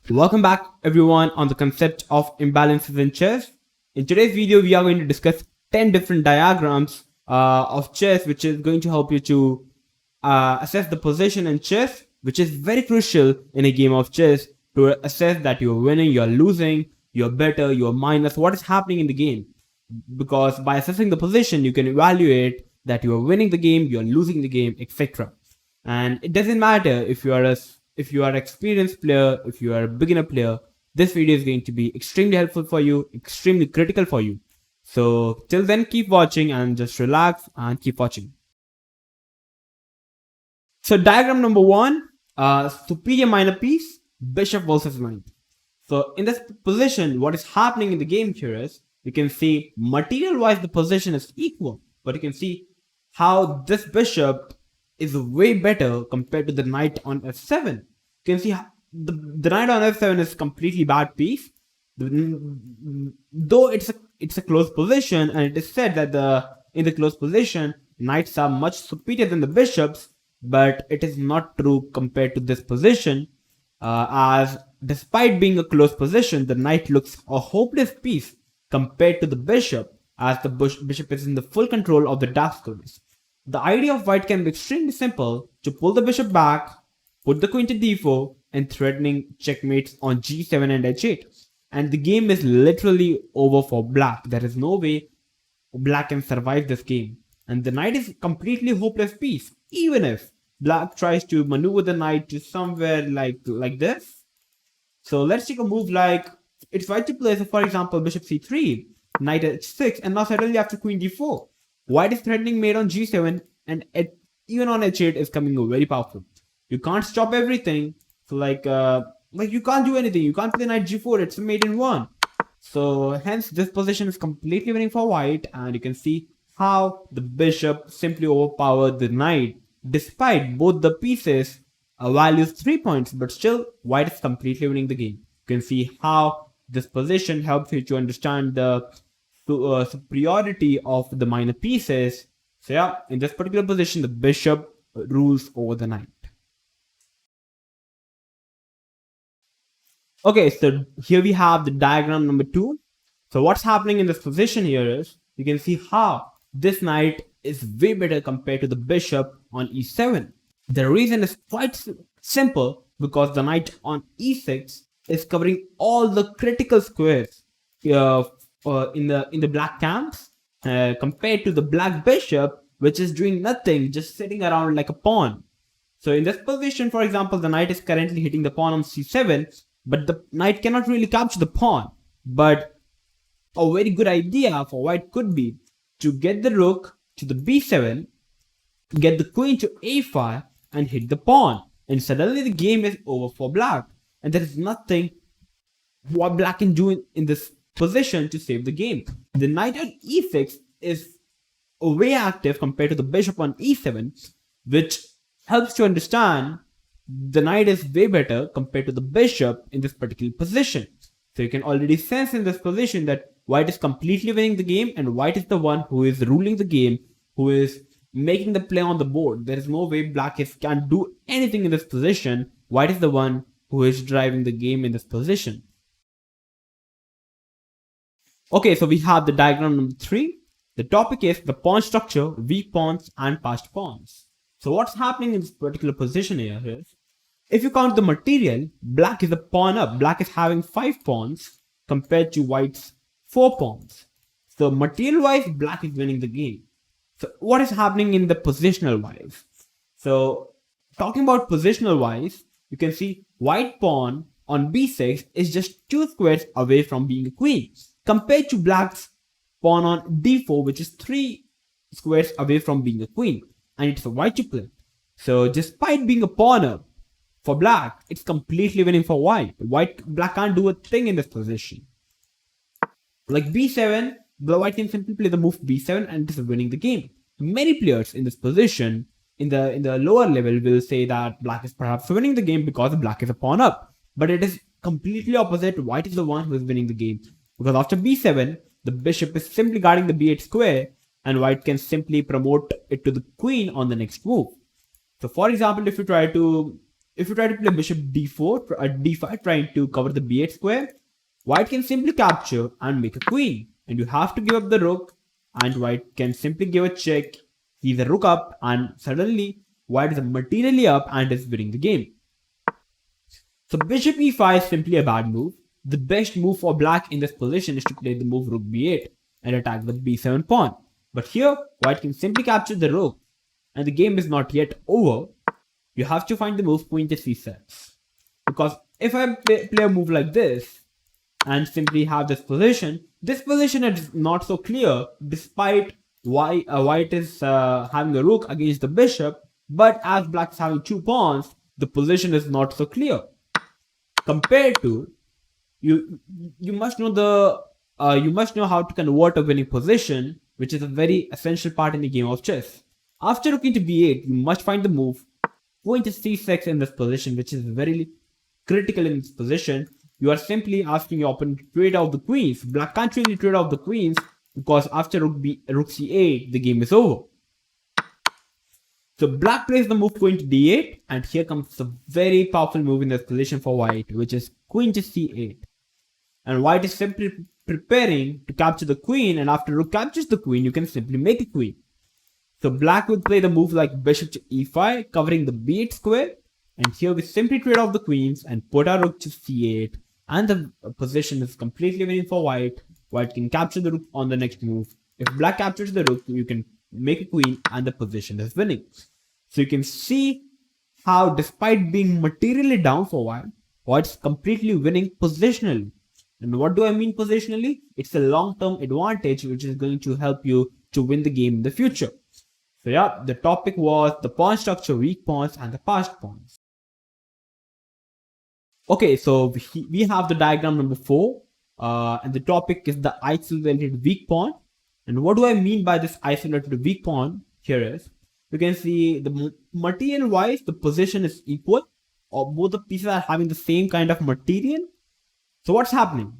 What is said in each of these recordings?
Welcome back everyone on the concept of imbalances in chess. In today's video, we are going to discuss 10 different diagrams of chess, which is going to help you to assess the position in chess, which is very crucial in a game of chess to assess that you're winning, you're losing, you're better, you're minus, what is happening in the game. Because by assessing the position, you can evaluate that you're winning the game, you're losing the game, etc. And it doesn't matter if you are an experienced player, if you are a beginner player, this video is going to be extremely helpful for you, extremely critical for you. So till then, keep watching and just relax and keep watching. So diagram number 1, superior minor piece, bishop versus knight. So in this position, what is happening in the game here is, you can see material wise the position is equal, but you can see how this bishop is way better compared to the knight on f7. You can see the knight on f7 is completely bad piece. Though it's a close position, and it is said that in the close position knights are much superior than the bishops, but it is not true compared to this position, as despite being a close position, the knight looks a hopeless piece compared to the bishop, as the bishop is in the full control of the dark squares. The idea of white can be extremely simple: to pull the bishop back, put the queen to d4, and threatening checkmates on g7 and h8. And the game is literally over for black. There is no way black can survive this game. And the knight is completely hopeless piece. Even if black tries to maneuver the knight to somewhere like this. So let's take a move like, it's white to play, so for example, bishop c3, knight h6, and now suddenly after queen d4. White is threatening mate on g7, and even on h8 is coming very powerful. You can't stop everything. So like you can't do anything. You can't play knight g4. It's a mate in 1. So hence this position is completely winning for white, and you can see how the bishop simply overpowered the knight, despite both the pieces values 3 points, but still white is completely winning the game. You can see how this position helps you to understand the superiority of the minor pieces. So yeah, in this particular position, the bishop rules over the knight. Okay, so here we have the diagram number 2. So what's happening in this position here is, you can see how this knight is way better compared to the bishop on e7. The reason is quite simple, because the knight on e6 is covering all the critical squares in the black camps, compared to the black bishop, which is doing nothing, just sitting around like a pawn. So in this position, for example, the knight is currently hitting the pawn on c7, but the knight cannot really capture the pawn. But a very good idea for white could be to get the rook to the b7, get the queen to a5, and hit the pawn. And suddenly the game is over for black. And there is nothing what black can do in this position to save the game. The knight on e6 is way active compared to the bishop on e7, which helps to understand the knight is way better compared to the bishop in this particular position. So you can already sense in this position that white is completely winning the game, and white is the one who is ruling the game, who is making the play on the board. There is no way black can do anything in this position. White is the one who is driving the game in this position. Okay, so we have the diagram number 3. The topic is the pawn structure, weak pawns and passed pawns. So what's happening in this particular position here is, if you count the material, black is a pawn up. Black is having 5 pawns compared to white's 4 pawns. So material wise, black is winning the game. So what is happening in the positional wise? So talking about positional wise, you can see white pawn on b6 is just 2 squares away from being a queen, compared to black's pawn on d4, which is 3 squares away from being a queen, and it's a white to play. So despite being a pawn up for black, it's completely winning for white. Black can't do a thing in this position. Like b7, the white can simply play the move b7 and it is winning the game. Many players in this position, in the lower level, will say that black is perhaps winning the game because black is a pawn up. But it is completely opposite. White is the one who is winning the game, because after b7, the bishop is simply guarding the b8 square, and white can simply promote it to the queen on the next move. So for example, if you try to if you try to play bishop d4 at d5 trying to cover the b8 square, white can simply capture and make a queen, and you have to give up the rook, and white can simply give a check, he's a rook up, and suddenly white is materially up and is winning the game. So bishop e5 is simply a bad move. The best move for black in this position is to play the move rook b8 and attack with b7 pawn. But here, white can simply capture the rook, and the game is not yet over. You have to find the move queen to c6. Because if I play a move like this, and simply have this position is not so clear despite white is having a rook against the bishop, but as black is having 2 pawns, the position is not so clear. Compared to, you must know how to convert a winning position, which is a very essential part in the game of chess. After rook into b8, you must find the move queen to c6 in this position, which is very critical in this position. You are simply asking your opponent to trade out the queens. Black can't really trade out the queens because after rook c8, the game is over. So black plays the move queen to d8, and here comes a very powerful move in this position for white, which is queen to c8. And white is simply preparing to capture the queen, and after rook captures the queen, you can simply make a queen. So black will play the move like bishop to e5, covering the b8 square, and here we simply trade off the queens and put our rook to c8, and the position is completely winning for white. White can capture the rook on the next move. If black captures the rook, you can make a queen and the position is winning. So you can see how despite being materially down for white, white's completely winning positionally. And what do I mean positionally? It's a long-term advantage which is going to help you to win the game in the future. So yeah, the topic was the pawn structure, weak pawns and the passed pawns. Okay, so we have the diagram number 4, and the topic is the isolated weak pawn. And what do I mean by this isolated weak pawn? Here is, you can see the material wise, the position is equal, or both the pieces are having the same kind of material. So what's happening?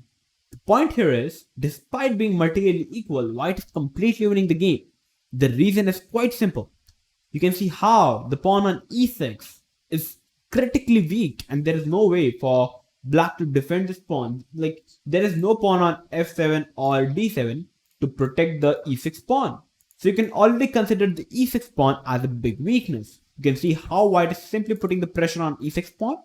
The point here is, despite being materially equal, white is completely winning the game. The reason is quite simple. You can see how the pawn on e6 is critically weak, and there is no way for black to defend this pawn. Like, there is no pawn on f7 or d7 to protect the e6 pawn. So you can already consider the e6 pawn as a big weakness. You can see how white is simply putting the pressure on e6 pawn.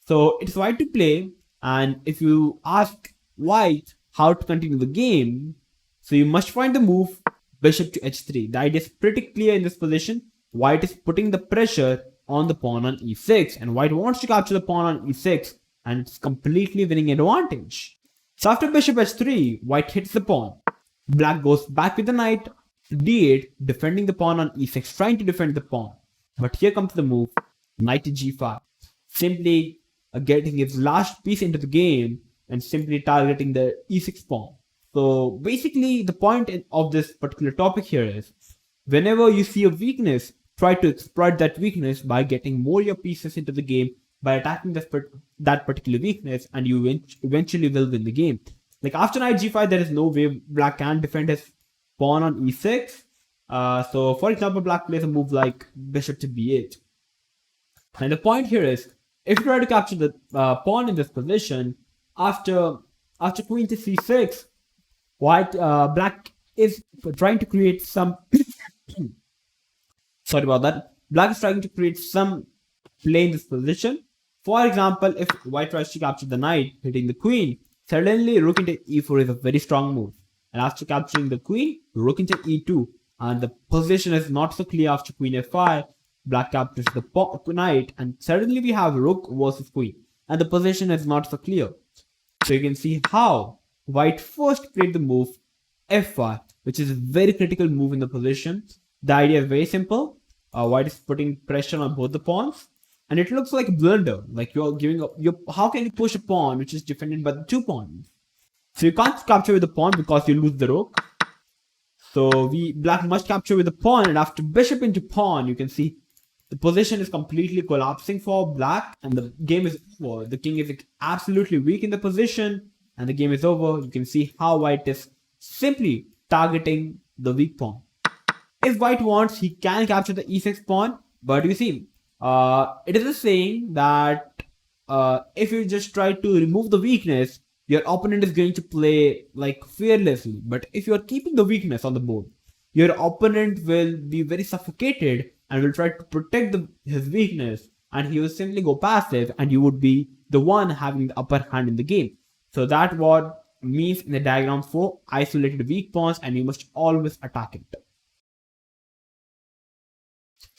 So it's white to play, and if you ask white how to continue the game, so you must find the move bishop to h3. The idea is pretty clear in this position. White is putting the pressure on the pawn on e6, and white wants to capture the pawn on e6, and it's completely winning advantage. So after bishop h3, white hits the pawn. Black goes back with the knight to d8, defending the pawn on e6, trying to defend the pawn. But here comes the move, knight to g5, simply getting his last piece into the game and simply targeting the e6 pawn. So basically the point of this particular topic here is, whenever you see a weakness, try to exploit that weakness by getting more your pieces into the game, by attacking that particular weakness, and you eventually will win the game. Like after knight g5, there is no way black can defend his pawn on e6. So for example, black plays a move like bishop to b8. And the point here is, if you try to capture the pawn in this position, after queen to c6, black is trying to create some sorry about that. Black is trying to create some play in this position. For example, if white tries to capture the knight, hitting the queen, suddenly rook into e4 is a very strong move. And after capturing the queen, rook into e2, and the position is not so clear after queen f5. Black captures the knight, and suddenly we have rook versus queen, and the position is not so clear. So you can see how white first played the move f5, which is a very critical move in the position. The idea is very simple. White is putting pressure on both the pawns, and it looks like a blunder. Like you're giving up. How can you push a pawn which is defended by the 2 pawns? So you can't capture with the pawn because you lose the rook. So black must capture with the pawn, and after bishop into pawn, you can see the position is completely collapsing for black, and the game is over. The king is absolutely weak in the position, and the game is over. You can see how white is simply targeting the weak pawn. If white wants, he can capture the e6 pawn, but you see, It is a saying that if you just try to remove the weakness, your opponent is going to play like fearlessly. But if you are keeping the weakness on the board, your opponent will be very suffocated and will try to protect his weakness, and he will simply go passive, and you would be the one having the upper hand in the game. So that what means in the diagram for isolated weak pawns, and you must always attack it.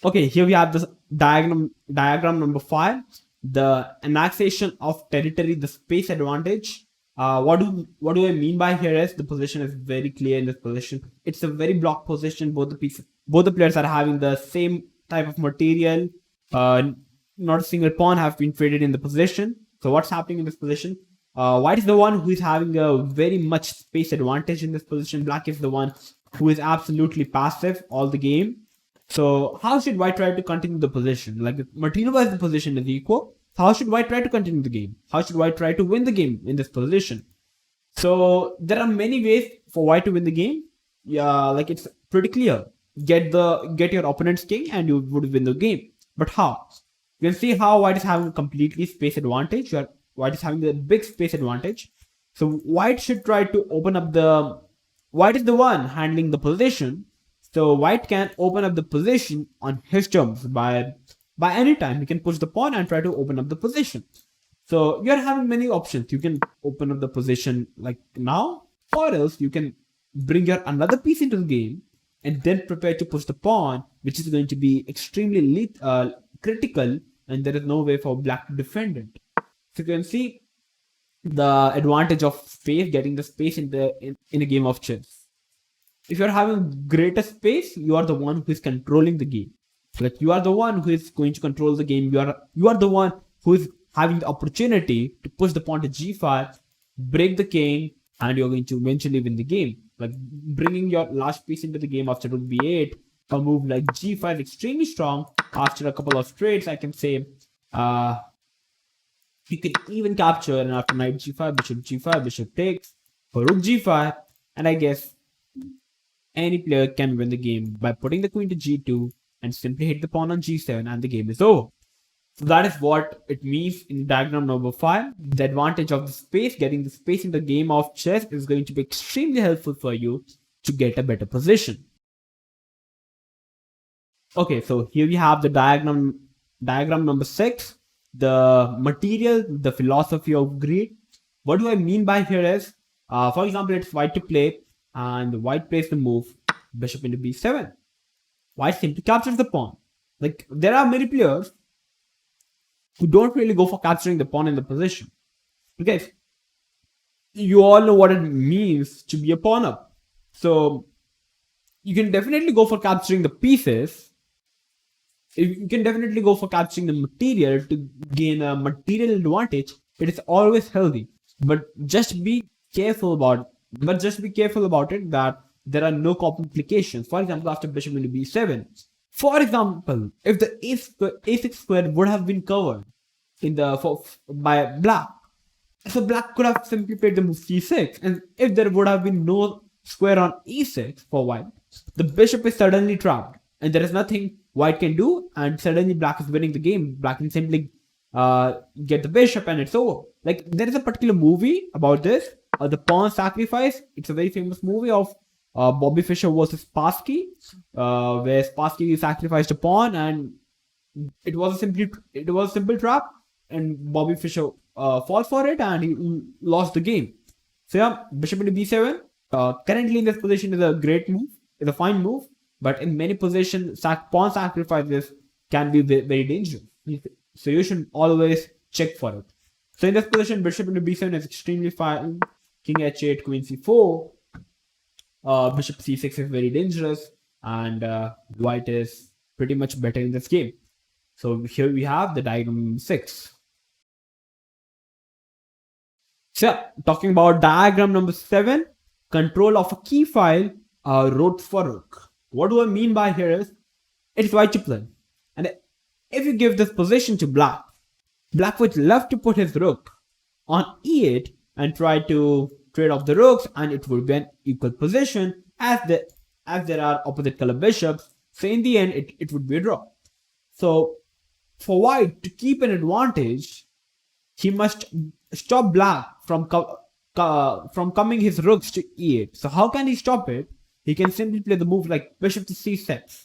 Okay, here we have this diagram number 5, the annexation of territory, the space advantage. What do I mean by here is the position is very clear in this position. It's a very block position. Both the players are having the same type of material. Not a single pawn have been traded in the position. So what's happening in this position? White is the one who is having a very much space advantage in this position. Black is the one who is absolutely passive all the game. So how should white try to continue the position? Like, material-wise, the position is equal. How should white try to continue the game? How should white try to win the game in this position? So there are many ways for white to win the game. Yeah, like it's pretty clear. Get your opponent's king and you would win the game. But how? You can see how white is having a completely space advantage. White is having a big space advantage. So white should try to open up the... White is the one handling the position. So white can open up the position on his terms by any time. He can push the pawn and try to open up the position. So you're having many options. You can open up the position like now, or else you can bring your another piece into the game and then prepare to push the pawn, which is going to be extremely critical, and there is no way for black to defend it. So you can see the advantage of space, getting the space in a game of chess. If you're having greater space, you are the one who is controlling the game. Like, you are the one who is going to control the game. You are the one who is having the opportunity to push the pawn to g5, break the king, and you're going to eventually win the game. Like, bringing your last piece into the game after rook b8, a move like g5 is extremely strong. After a couple of trades, I can say you can even capture, and after knight g5, bishop takes, for rook g5, and I guess any player can win the game by putting the queen to g2 and simply hit the pawn on g7, and the game is over. So that is what it means in diagram number 5. The advantage of the space, getting the space in the game of chess, is going to be extremely helpful for you to get a better position. Okay, so here we have the diagram number 6, the material, the philosophy of greed. What do I mean by here is, for example, it's white to play, and white plays the move bishop into b7. White simply captures the pawn. Like, there are many players who don't really go for capturing the pawn in the position. Because you all know what it means to be a pawn up. So you can definitely go for capturing the pieces. You can definitely go for capturing the material to gain a material advantage. It is always healthy. But just be careful about it that there are no complications. For example, after bishop into b7. For example, if the a6 square would have been covered by black, so black could have simply played the move c6, and if there would have been no square on e6 for white, the bishop is suddenly trapped, and there is nothing white can do, and suddenly black is winning the game. Black can simply get the bishop, and it's over. Like, there is a particular movie about this, the Pawn Sacrifice. It's a very famous movie of Bobby Fischer versus Spassky, where Spassky sacrificed a pawn, and it was a simple trap, and Bobby Fischer fought for it, and he lost the game. So yeah, bishop into b7. Currently in this position is a great move, is a fine move, but in many positions, pawn sacrifices can be very dangerous. So you should always check for it. So in this position, bishop into b7 is extremely fine. King h8, queen c4. Bishop c6 is very dangerous, and white is pretty much better in this game. So here we have the diagram 6. So talking about diagram number 7, control of a key file, rook for rook. What do I mean by here is, it is white to play, and if you give this position to black, black would love to put his rook on e8 and try to trade off the rooks, and it would be an equal position as there are opposite color bishops. So in the end, it would be a draw. So for white to keep an advantage, he must stop black from coming his rooks to e8. So how can he stop it? He can simply play the move like bishop to c6.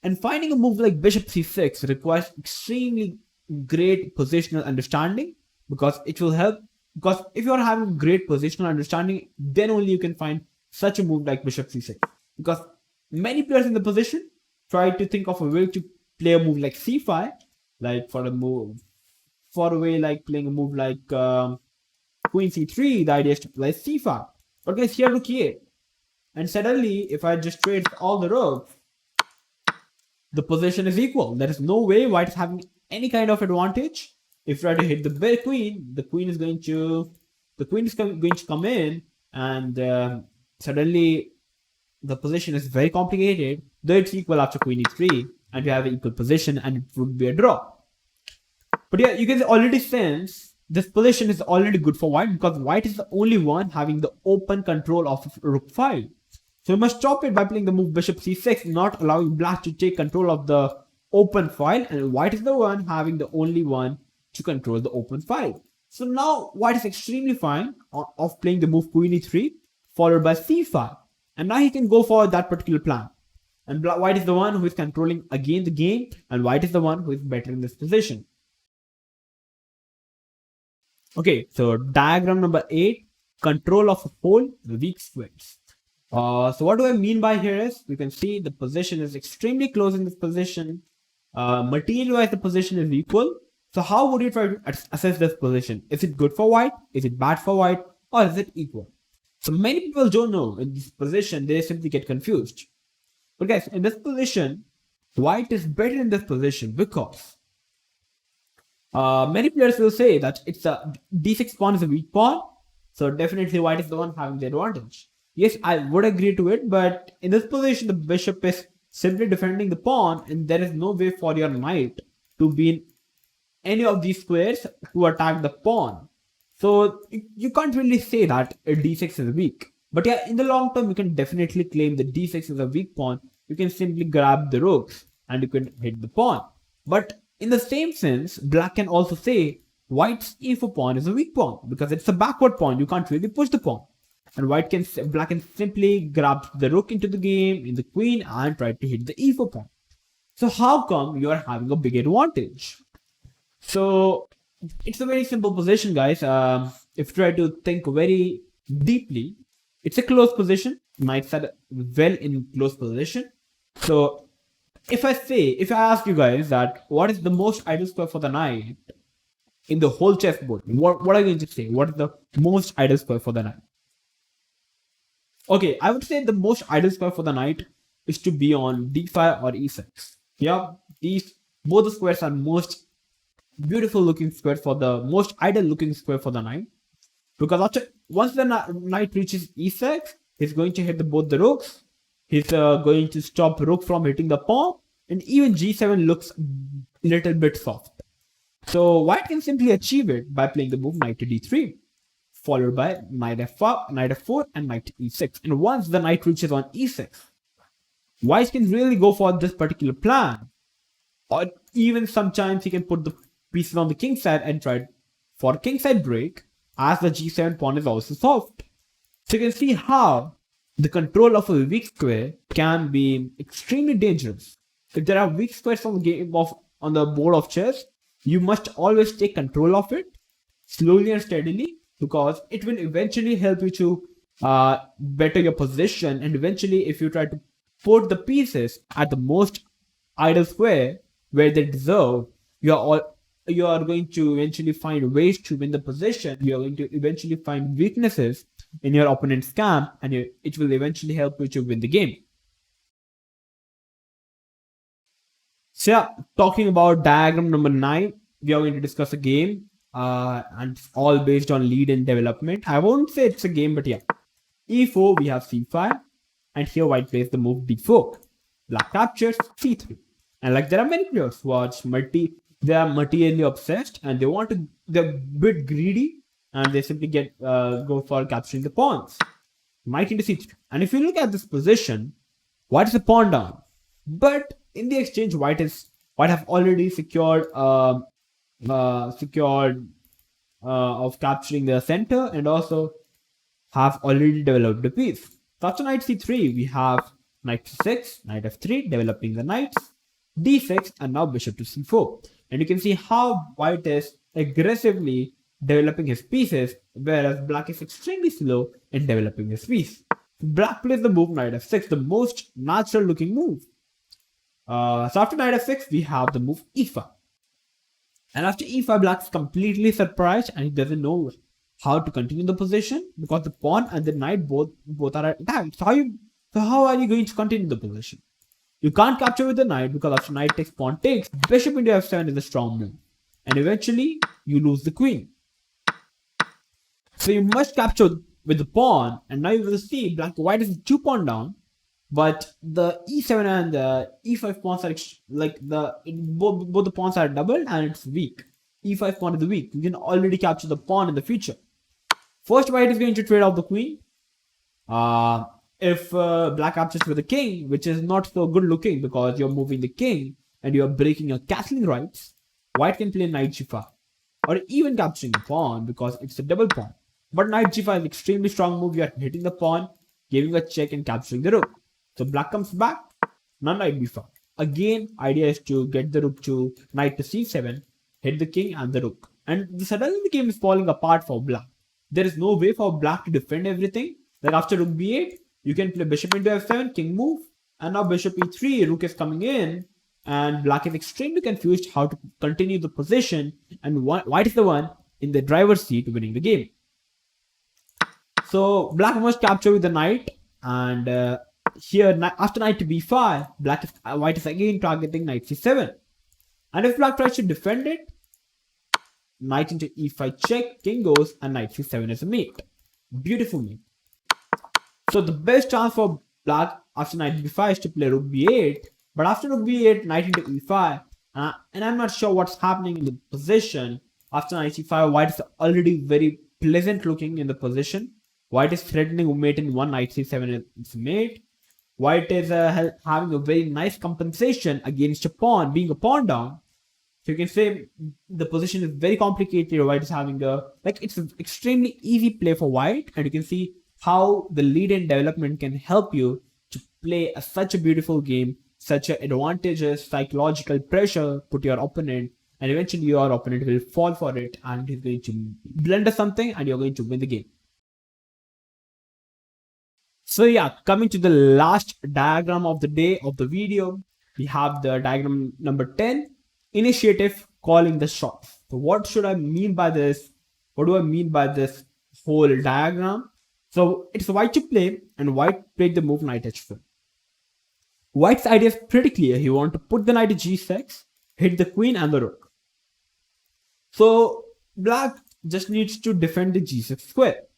And finding a move like bishop c6 requires extremely great positional understanding, because it will help. Because if you are having great positional understanding, then only you can find such a move like bishop c6. Because many players in the position try to think of a way to play a move like c5, like for a way like playing a move like queen c3. The idea is to play c5. But guys, here rook e8, and suddenly if I just trade all the rooks, the position is equal. There is no way white is having any kind of advantage. If you try to hit the queen, the queen is going to come in, and suddenly the position is very complicated. Though it's equal after queen e3, and you have an equal position, and it would be a draw. But yeah, you can already sense this position is already good for white, because white is the only one having the open control of rook 5. So you must stop it by playing the move bishop c6, not allowing black to take control of the open file, and white is the one having the only one to control the open file. So now white is extremely fine of playing the move queen e3 followed by c5, and now he can go for that particular plan. And white is the one who is controlling again the game, and white is the one who is better in this position. Okay, so diagram number 8, control of a pole, weak squares. So what do I mean by here is, you can see the position is extremely close in this position. Material-wise, the position is equal. So how would you try to assess this position? Is it good for white? Is it bad for white? Or is it equal? So many people don't know in this position. They simply get confused. But guys, in this position, white is better in this position because many players will say that it's a d6 pawn is a weak pawn. So definitely white is the one having the advantage. Yes, I would agree to it, but in this position, the bishop is simply defending the pawn, and there is no way for your knight to be in any of these squares to attack the pawn. So you can't really say that a d6 is weak. But yeah, in the long term, you can definitely claim that d6 is a weak pawn. You can simply grab the rooks and you can hit the pawn. But in the same sense, black can also say white's e4 pawn is a weak pawn because it's a backward pawn. You can't really push the pawn. And black can simply grab the rook into the game, in the queen, and try to hit the e4 pawn. So how come you are having a big advantage? So it's a very simple position, guys. If you try to think very deeply, it's a close position. Knights are well in close position. So if I ask you guys that what is the most ideal square for the knight in the whole chessboard, what are you going to say? What is the most ideal square for the knight? Okay, I would say the most ideal square for the knight is to be on d5 or e6. Yeah, both the squares are most beautiful looking square for the most ideal looking square for the knight. Because once the knight reaches e6, he's going to hit both the rooks. He's going to stop rook from hitting the pawn, and even g7 looks a little bit soft. So white can simply achieve it by playing the move knight to d3. Followed by knight f4, and knight to e6. And once the knight reaches on e6, white can really go for this particular plan. Or even sometimes he can put the pieces on the king side and try for king side break, as the g7 pawn is also soft. So you can see how the control of a weak square can be extremely dangerous. If there are weak squares on the board of chess, you must always take control of it slowly and steadily, because it will eventually help you to better your position. And eventually, if you try to put the pieces at the most ideal square where they deserve, you are going to eventually find ways to win the position. You are going to eventually find weaknesses in your opponent's camp, and it will eventually help you to win the game. So yeah, talking about diagram number 9, we are going to discuss a game. And it's all based on lead and development. I won't say it's a game, but yeah. e4, we have c5, and here white plays the move d4. Black captures c3. And like there are many players who are they are materially obsessed, and they're a bit greedy, and they simply go for capturing the pawns. Knight into c3. And if you look at this position, white is a pawn down. But in the exchange, white is White have already secured of capturing the center and also have already developed the piece. So after knight c3, we have knight c6, knight f3, developing the knights, d6, and now bishop to c4. And you can see how white is aggressively developing his pieces, whereas black is extremely slow in developing his piece. Black plays the move knight f6, the most natural looking move. So after knight f6, we have the move e5. And after e5, black is completely surprised and he doesn't know how to continue the position because the pawn and the knight both are attacked. So how are you going to continue the position? You can't capture with the knight because after knight takes, pawn takes, bishop into f7 is a strong move. And eventually, you lose the queen. So you must capture with the pawn, and now you will see white is 2 pawn down, but the e7 and the e5 pawns are both the pawns are doubled and it's weak. e5 pawn is weak. You can already capture the pawn in the future. First, white is going to trade off the queen. If black captures with the king, which is not so good looking because you're moving the king and you're breaking your castling rights, white can play knight g5 or even capturing the pawn because it's a double pawn. But knight g5 is extremely strong move. You're hitting the pawn, giving a check and capturing the rook. So black comes back, now knight b5. Again, idea is to get the rook to knight to c7, hit the king and the rook. And suddenly the game is falling apart for black. There is no way for black to defend everything. Like after rook b8, you can play bishop into f7, king move. And now bishop e3, rook is coming in. And black is extremely confused how to continue the position. And white is the one in the driver's seat winning the game. So black must capture with the knight. And here, after knight to b5, white is again targeting knight c7. And if black tries to defend it, knight into e5 check, king goes, and knight c7 is a mate. Beautiful mate. So the best chance for black after knight b5 is to play rook b8. But after rook b8, knight into e5. And I'm not sure what's happening in the position. After knight c5, white is already very pleasant looking in the position. White is threatening mate in one, knight c7 is mate. White is having a very nice compensation against a pawn, being a pawn down. So you can say the position is very complicated. White is having it's an extremely easy play for white. And you can see how the lead in development can help you to play such a beautiful game, such advantages, psychological pressure, put your opponent, and eventually your opponent will fall for it and he's going to blunder something and you're going to win the game. So yeah, coming to the last diagram of the day of the video, we have the diagram number 10, initiative calling the shots. So what should I mean by this? What do I mean by this whole diagram? So it's white to play and white played the move knight h4. White's idea is pretty clear. He wants to put the knight to g6, hit the queen and the rook. So black just needs to defend the g6 square.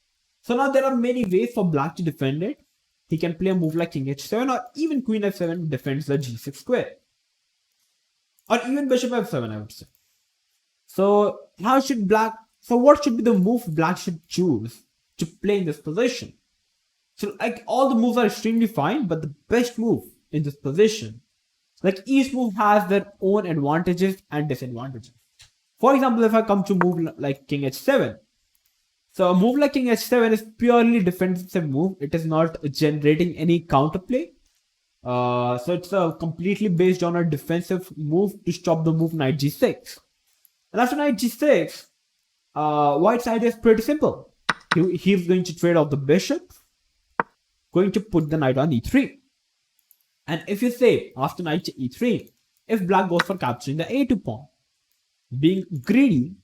So now there are many ways for black to defend it. He can play a move like king h7 or even queen f7 defends the g6 square. Or even bishop f7, I would say. So what should be the move black should choose to play in this position? So like all the moves are extremely fine, but the best move in this position, like each move has their own advantages and disadvantages. For example, if I come to move like king h7, so a move like king h7 is purely defensive move. It is not generating any counterplay. So it's completely based on a defensive move to stop the move knight g6. And after knight g6, white's idea is pretty simple. He's going to trade off the bishop, going to put the knight on e3. And if you say after knight to e3, if black goes for capturing the a2 pawn, being greedy,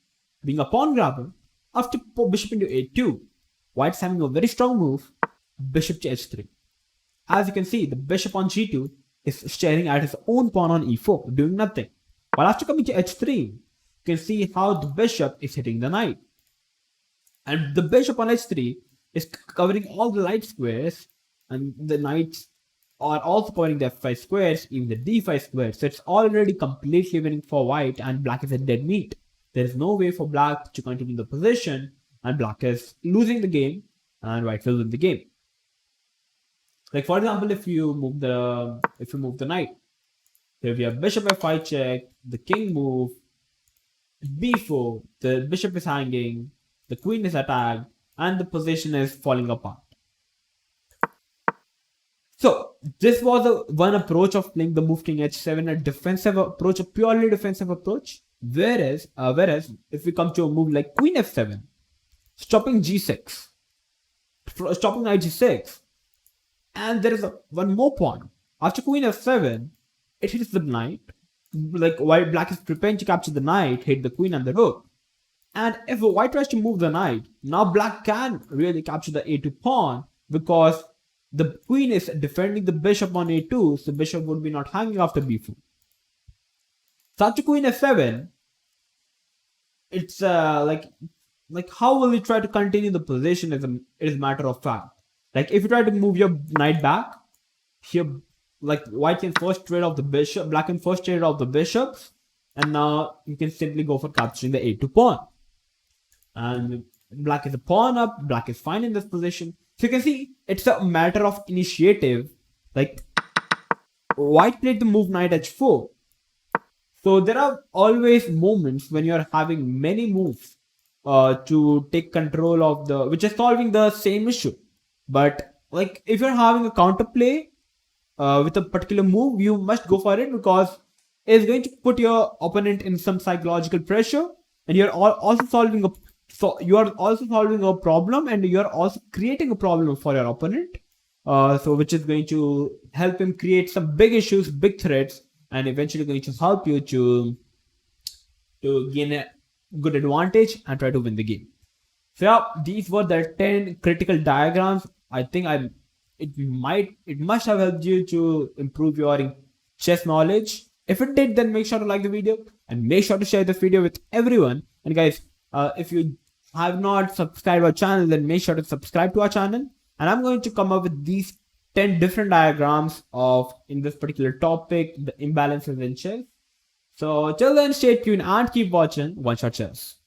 being a pawn grabber, after bishop into a2, white's having a very strong move, bishop to h3. As you can see, the bishop on g2 is staring at his own pawn on e4, doing nothing. While after coming to h3, you can see how the bishop is hitting the knight. And the bishop on h3 is covering all the light squares, and the knights are also covering the f5 squares, even the d5 squares. So it's already completely winning for white, and black is a dead meat. There is no way for black to continue the position, and black is losing the game, and white will win the game. Like for example, if you move the knight, Here we have bishop f5 check, the king move, b4, the bishop is hanging, the queen is attacked, and the position is falling apart. So this was one approach of playing the move king h7, a defensive approach, a purely defensive approach. Whereas if we come to a move like queen f7, stopping g6, stopping knight g6, and there is one more pawn. After queen f7, it hits the knight. Like white black is preparing to capture the knight, hit the queen and the rook. And if white tries to move the knight, now black can really capture the a2 pawn because the queen is defending the bishop on a2, so the bishop would be not hanging after b4. So after queen f7, it's like how will you try to continue the position is a matter of fact. Like if you try to move your knight back, here like white can first trade off the bishop, black can first trade off the bishops, and now you can simply go for capturing the a2 pawn. And black is a pawn up, black is fine in this position. So you can see it's a matter of initiative. Like white played the move knight h4. So there are always moments when you're having many moves to take control of which is solving the same issue. But like if you're having a counterplay with a particular move, you must go for it because it's going to put your opponent in some psychological pressure, and you're also solving a problem, and you're also creating a problem for your opponent. So which is going to help him create some big issues, big threats, and eventually going to help you to gain a good advantage and try to win the game. So yeah, these were the 10 critical diagrams. I think it must have helped you to improve your chess knowledge. If it did, then make sure to like the video and make sure to share this video with everyone. And guys, if you have not subscribed our channel, then make sure to subscribe to our channel. And I'm going to come up with these 10 different diagrams in this particular topic, the imbalances in chess. So till then, stay tuned and keep watching One Shot Chess.